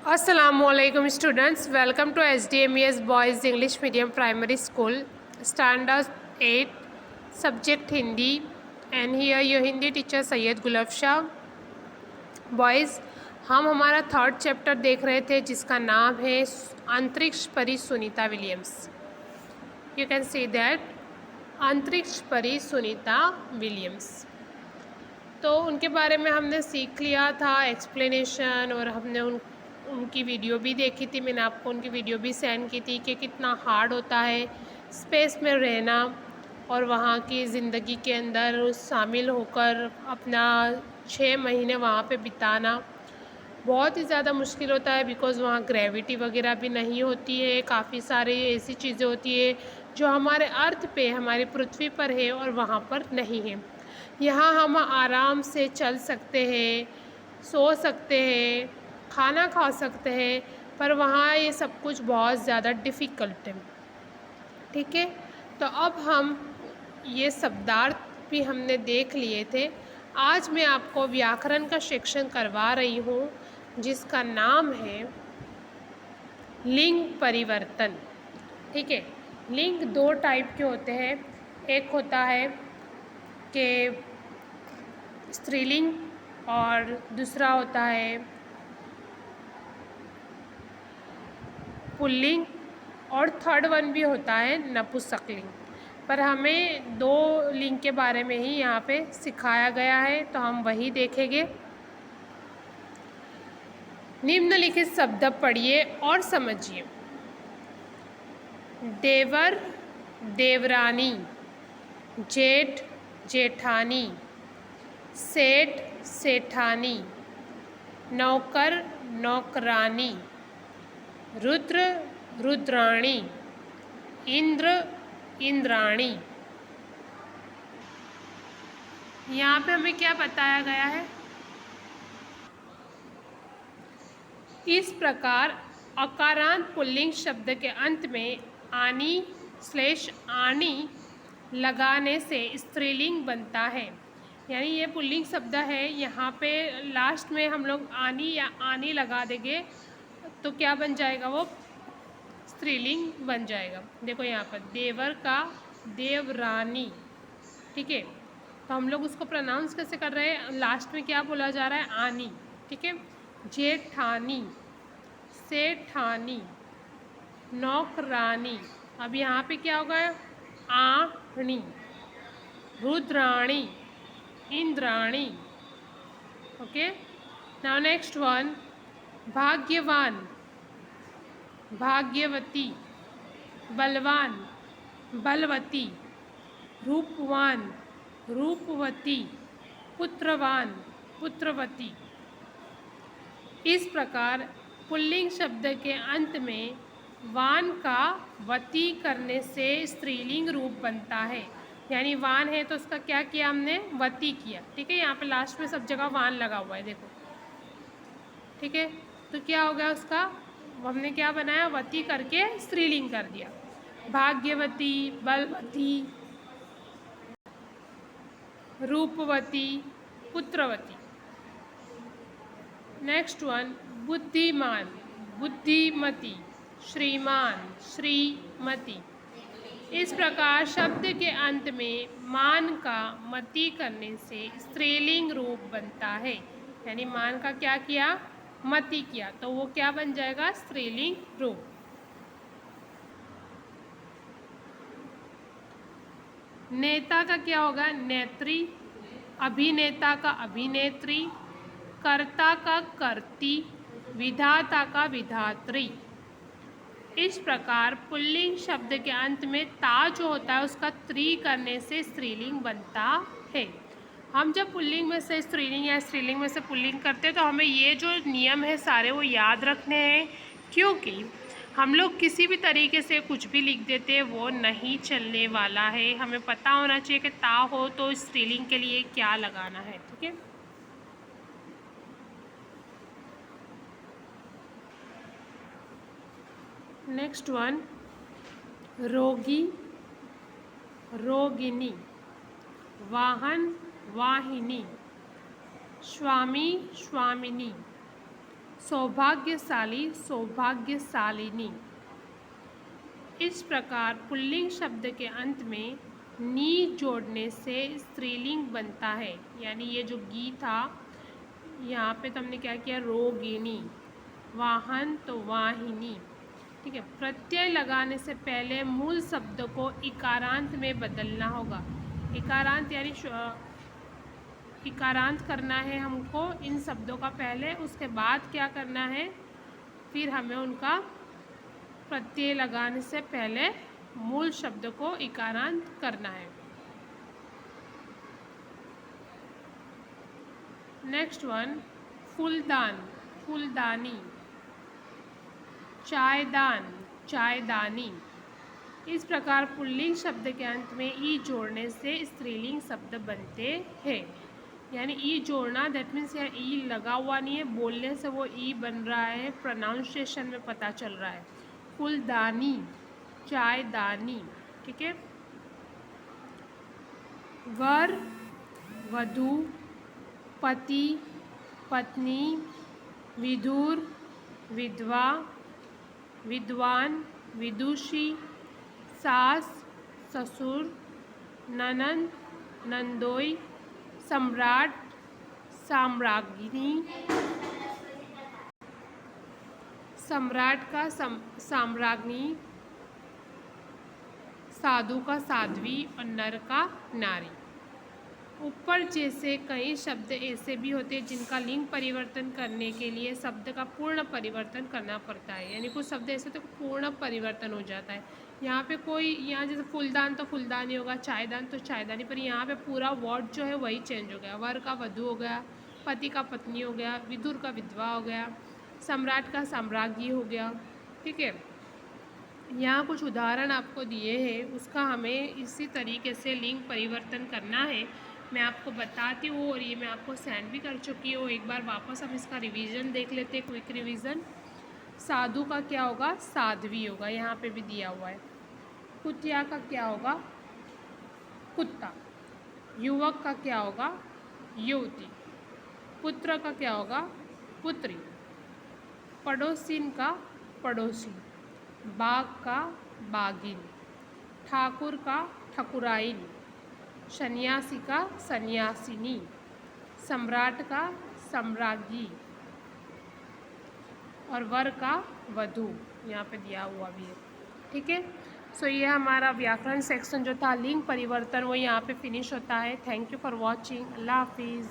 Assalamualaikum students, welcome to SDMES Boys English Medium Primary School, Standard 8, Subject Hindi, and here your Hindi teacher Syed Gulab Shah. Boys, हम हमारा third chapter देख रहे थे जिसका नाम है अंतरिक्ष परी Sunita Williams. You can see that अंतरिक्ष परी सुनीता विलियम्स. तो उनके बारे में हमने सीख लिया था एक्सप्लेनेशन, और हमने उनकी वीडियो भी देखी थी. मैंने आपको उनकी वीडियो भी सेंड की थी कि कितना हार्ड होता है स्पेस में रहना और वहाँ की ज़िंदगी के अंदर शामिल होकर अपना 6 महीने वहाँ पे बिताना बहुत ही ज़्यादा मुश्किल होता है. बिकॉज़ वहाँ ग्रेविटी वगैरह भी नहीं होती है. काफ़ी सारी ऐसी चीज़ें होती है जो हमारे अर्थ पे, हमारी पृथ्वी पर है और वहाँ पर नहीं है. यहाँ हम आराम से चल सकते हैं, सो सकते हैं, खाना खा सकते हैं, पर वहाँ ये सब कुछ बहुत ज़्यादा डिफ़िकल्ट है. ठीक है, तो अब हम ये शब्दार्थ भी हमने देख लिए थे. आज मैं आपको व्याकरण का सेक्शन करवा रही हूँ जिसका नाम है लिंग परिवर्तन. ठीक है, लिंग दो टाइप के होते हैं. एक होता है कि स्त्रीलिंग और दूसरा होता है पुल्लिंग, और थर्ड वन भी होता है नपुंसकलिंग. पर हमें दो लिंग के बारे में ही यहाँ पे सिखाया गया है, तो हम वही देखेंगे. निम्नलिखित शब्द पढ़िए और समझिए. देवर देवरानी, जेठ जेठानी, सेठ सेठानी, नौकर नौकरानी, रुद्र रुद्राणी, इंद्र इंद्राणी. यहाँ पे हमें क्या बताया गया है? इस प्रकार अकारांत पुल्लिंग शब्द के अंत में आनी/आणी लगाने से स्त्रीलिंग बनता है. यानी ये पुल्लिंग शब्द है, यहाँ पे लास्ट में हम लोग आनी या आनी लगा देंगे तो क्या बन जाएगा? वो स्त्रीलिंग बन जाएगा. देखो यहाँ पर देवर का देवरानी. ठीक है, तो हम लोग उसको प्रोनाउंस कैसे कर रहे हैं? लास्ट में क्या बोला जा रहा है? आनी. ठीक है, जेठानी, सेठानी, नौकरानी. अब यहाँ पे क्या होगा? आणी, Rudrani, Indrani. Okay, now next one, भाग्यवान, भाग्यवती, बलवान, बलवती, रूपवान, रूपवती, पुत्रवान, पुत्रवती. इस प्रकार पुल्लिंग शब्द के अंत में वान का वती करने से स्त्रीलिंग रूप बनता है. यानी वान है तो उसका क्या किया हमने? वती किया. ठीक है, यहाँ पे लास्ट में सब जगह वान लगा हुआ है, देखो. ठीक है, तो क्या हो गया उसका? हमने क्या बनाया? वती करके स्त्रीलिंग कर दिया. भाग्यवती, बलवती, रूपवती, पुत्रवती. नेक्स्ट वन, बुद्धिमान, बुद्धिमती, श्रीमान, श्रीमती. इस प्रकार शब्द के अंत में मान का मति करने से स्त्रीलिंग रूप बनता है. यानी मान का क्या किया? मति किया, तो वो क्या बन जाएगा? स्त्रीलिंग रूप. नेता का क्या होगा? नेत्री. अभिनेता का अभिनेत्री. कर्ता का कर्ती. विधाता का विधात्री. इस प्रकार पुल्लिंग शब्द के अंत में ता जो होता है उसका त्री करने से स्त्रीलिंग बनता है. हम जब पुल्लिंग में से स्त्रीलिंग या स्त्रीलिंग में से पुल्लिंग करते हैं तो हमें ये जो नियम है सारे वो याद रखने हैं, क्योंकि हम लोग किसी भी तरीके से कुछ भी लिख देते हैं वो नहीं चलने वाला है. हमें पता होना चाहिए कि ता हो तो स्त्रीलिंग के लिए क्या लगाना है. ठीक है, नेक्स्ट वन, रोगी, रोगिनी, वाहन, वाहिनी, स्वामी, स्वामिनी, सौभाग्यशाली, सौभाग्यशालिनी। इस प्रकार पुल्लिंग शब्द के अंत में नी जोड़ने से स्त्रीलिंग बनता है। यानी ये जो गी था, यहाँ पे तो हमने क्या किया, रोगिणी, वाहन तो वाहिनी, ठीक है। प्रत्यय लगाने से पहले मूल शब्द को इकारांत में बदलना होगा। इकारांत यानी इकारांत करना है हमको इन शब्दों का पहले, उसके बाद क्या करना है, फिर हमें उनका प्रत्यय लगाने से पहले मूल शब्द को इकारांत करना है। नेक्स्ट वन, फूलदान, फूलदानी। चायदान, चायदानी। इस प्रकार पुल्लिंग शब्द के अंत में ई जोड़ने से स्त्रीलिंग शब्द बनते हैं। यानी ई जोड़ना, दैट मीन्स यहाँ ई लगा हुआ नहीं है, बोलने से वो ई बन रहा है, प्रोनाउंसिएशन में पता चल रहा है। फूलदानी, चायदानी, ठीक है। वर, वधू, पति, पत्नी, विधुर, विधवा, विद्वान, विदुषी, सास, ससुर, ननंद, नंदोई, सम्राट, साम्राज्ञी, सम्राट का साम्राज्ञी, साधु का साध्वी और नर का नारी। ऊपर जैसे कई शब्द ऐसे भी होते हैं जिनका लिंग परिवर्तन करने के लिए शब्द का पूर्ण परिवर्तन करना पड़ता है। यानी कुछ शब्द ऐसे तो पूर्ण परिवर्तन हो जाता है। यहाँ पे कोई, यहाँ जैसे फूलदान तो फूलदानी होगा, चायदान तो चायदानी, पर यहाँ पे पूरा वर्ड जो है वही चेंज हो गया। वर का वधू हो गया, पति का पत्नी हो गया, विदुर का विधवा हो गया, सम्राट का साम्राज्ञी हो गया, ठीक है। यहाँ कुछ उदाहरण आपको दिए हैं, उसका हमें इसी तरीके से लिंग परिवर्तन करना है। मैं आपको बताती हूँ और ये मैं आपको सेंड भी कर चुकी हूँ। एक बार वापस हम इसका रिवीजन देख लेते हैं, क्विक रिवीजन। साधु का क्या होगा, साध्वी होगा, यहाँ पे भी दिया हुआ है। कुतिया का क्या होगा, कुत्ता। युवक का क्या होगा, युवती। पुत्र का क्या होगा, पुत्री। पड़ोसिन का पड़ोसी। बाग का बागिन। ठाकुर का ठकुराइन। सन्यासी का सन्यासिनी। सम्राट का सम्राज्ञी और वर का वधू, यहाँ पे दिया हुआ भी है, ठीक है। सो ये हमारा व्याकरण सेक्शन जो था लिंग परिवर्तन, वो यहाँ पे फिनिश होता है। Thank you for watching. अल्लाह हाफिज़।